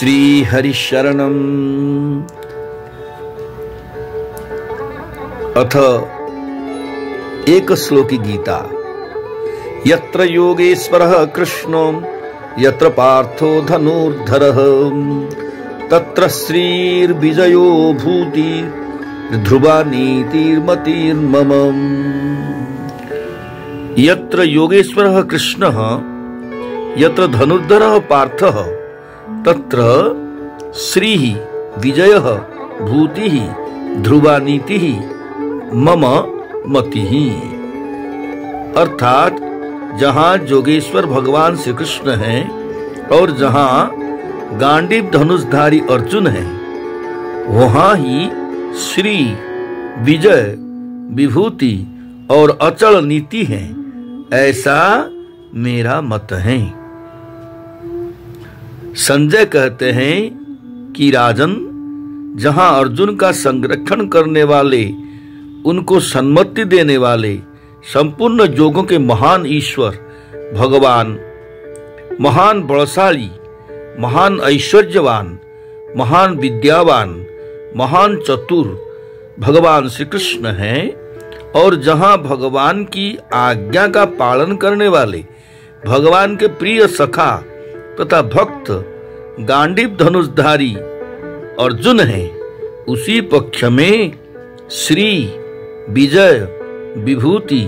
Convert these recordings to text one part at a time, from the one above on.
श्री हरिशरणम्। अथ एक श्लोकी गीता। यत्र योगेश्वरः कृष्णो यत्र पार्थो धनुर्धरः तत्र श्रीर्विजयो भूति ध्रुवा नीतिर्मतिर्मम। यत्र योगेश्वरः कृष्णः यत्र धनुर्धरः पार्थः तत्र श्रीः विजयः भूतिः ध्रुवा नीतिः मम मतिः। अर्थात जहाँ योगेश्वर भगवान श्री कृष्ण हैं और जहाँ गांडीव धनुषधारी अर्जुन हैं, वहाँ ही श्री विजय विभूति और अचल नीति है, ऐसा मेरा मत है। संजय कहते हैं कि राजन, जहां अर्जुन का संरक्षण करने वाले, उनको सन्मति देने वाले संपूर्ण योगों के महान ईश्वर भगवान, महान बलशाली, महान ऐश्वर्यवान, महान विद्यावान, महान चतुर भगवान श्री कृष्ण हैं, और जहां भगवान की आज्ञा का पालन करने वाले भगवान के प्रिय सखा तथा भक्त गांडीव धनुषधारी अर्जुन है, उसी पक्ष में श्री विजय विभूति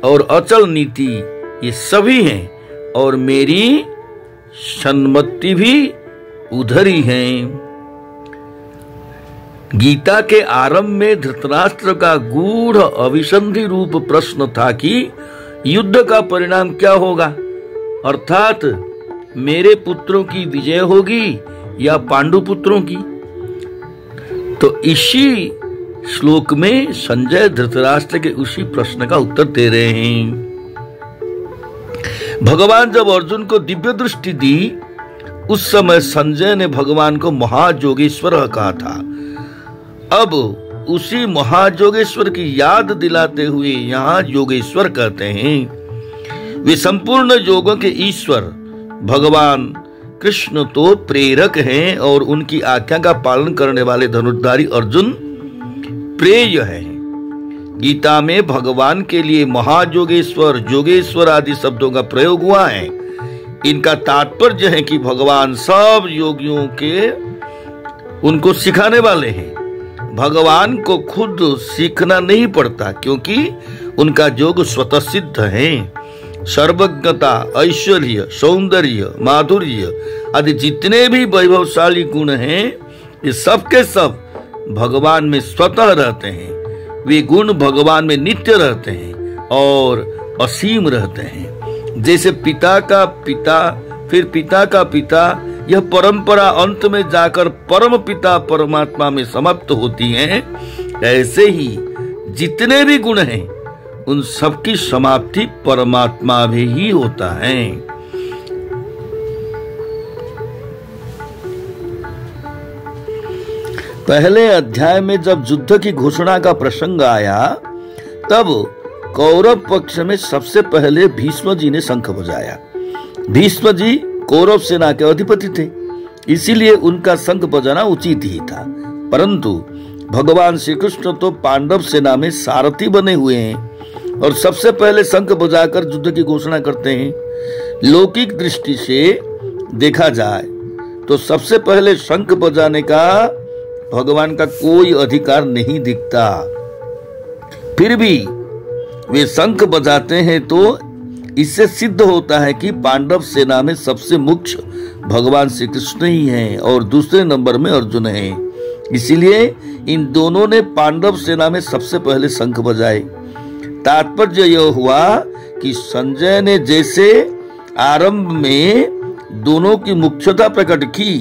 और अचल नीति ये सभी हैं, और मेरी सन्मति भी उधर ही है। गीता के आरंभ में धृतराष्ट्र का गूढ़ अभिसंधि रूप प्रश्न था कि युद्ध का परिणाम क्या होगा, अर्थात मेरे पुत्रों की विजय होगी या पांडु पुत्रों की। तो इसी श्लोक में संजय धृतराष्ट्र के उसी प्रश्न का उत्तर दे रहे हैं। भगवान जब अर्जुन को दिव्य दृष्टि दी, उस समय संजय ने भगवान को महायोगेश्वर कहा था। अब उसी महायोगेश्वर की याद दिलाते हुए यहाँ योगेश्वर कहते हैं। वे संपूर्ण योगों के ईश्वर भगवान कृष्ण तो प्रेरक हैं, और उनकी आज्ञा का पालन करने वाले धनुर्धारी अर्जुन प्रेय है। गीता में भगवान के लिए महायोगेश्वर, योगेश्वर आदि शब्दों का प्रयोग हुआ है। इनका तात्पर्य है कि भगवान सब योगियों के उनको सिखाने वाले हैं। भगवान को खुद सीखना नहीं पड़ता, क्योंकि उनका योग स्वतः सिद्ध है। सर्वज्ञता, ऐश्वर्य, सौंदर्य, माधुर्य आदि जितने भी वैभवशाली गुण हैं, ये सब के सब भगवान में स्वतः रहते हैं। वे गुण भगवान में नित्य रहते हैं और असीम रहते हैं। जैसे पिता का पिता, फिर पिता का पिता, यह परंपरा अंत में जाकर परम पिता परमात्मा में समाप्त होती है, ऐसे ही जितने भी गुण हैं उन सबकी समाप्ति परमात्मा में ही होता है। पहले अध्याय में जब युद्ध की घोषणा का प्रसंग आया, तब कौरव पक्ष में सबसे पहले भीष्म जी ने शंख बजाया। भीष्म जी कौरव सेना के अधिपति थे, इसीलिए उनका शंख बजाना उचित ही था। परंतु भगवान श्री कृष्ण तो पांडव सेना में सारथी बने हुए हैं और सबसे पहले शंख बजाकर युद्ध की घोषणा करते हैं। लौकिक दृष्टि से देखा जाए तो सबसे पहले शंख बजाने का भगवान का कोई अधिकार नहीं दिखता, फिर भी वे शंख बजाते हैं, तो इससे सिद्ध होता है कि पांडव सेना में सबसे मुख्य भगवान श्री कृष्ण ही हैं और दूसरे नंबर में अर्जुन हैं। इसीलिए इन दोनों ने पांडव सेना में सबसे पहले शंख बजाए। तात्पर्य यह हुआ कि संजय ने जैसे आरंभ में दोनों की मुख्यता प्रकट की,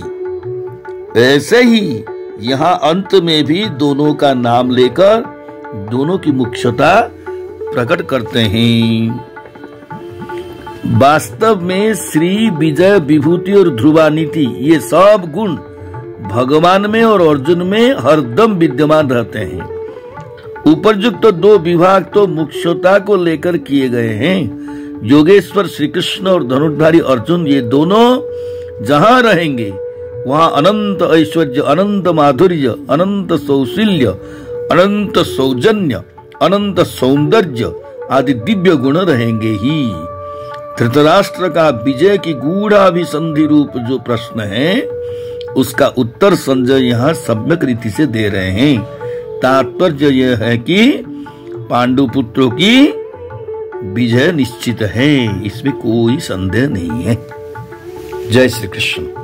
ऐसे ही यहाँ अंत में भी दोनों का नाम लेकर दोनों की मुख्यता प्रकट करते हैं। वास्तव में श्री विजय विभूति और ध्रुवा नीति ये सब गुण भगवान में और अर्जुन में हरदम विद्यमान रहते हैं। उपरयुक्त दो विभाग तो मुख्यता को लेकर किए गए हैं। योगेश्वर श्री कृष्ण और धनुर्धारी अर्जुन, ये दोनों जहां रहेंगे वहां अनंत ऐश्वर्य, अनंत माधुर्य, अनंत सौशील्य, अनंत सौजन्य, अनंत सौंदर्य आदि दिव्य गुण रहेंगे ही। धृतराष्ट्र का विजय की गूढ़ाभिसंधि रूप जो प्रश्न है, उसका उत्तर संजय यहाँ सम्यक रीति से दे रहे हैं। तात्पर्य यह है कि पांडुपुत्रों की विजय निश्चित है, इसमें कोई संदेह नहीं है। जय श्री कृष्ण।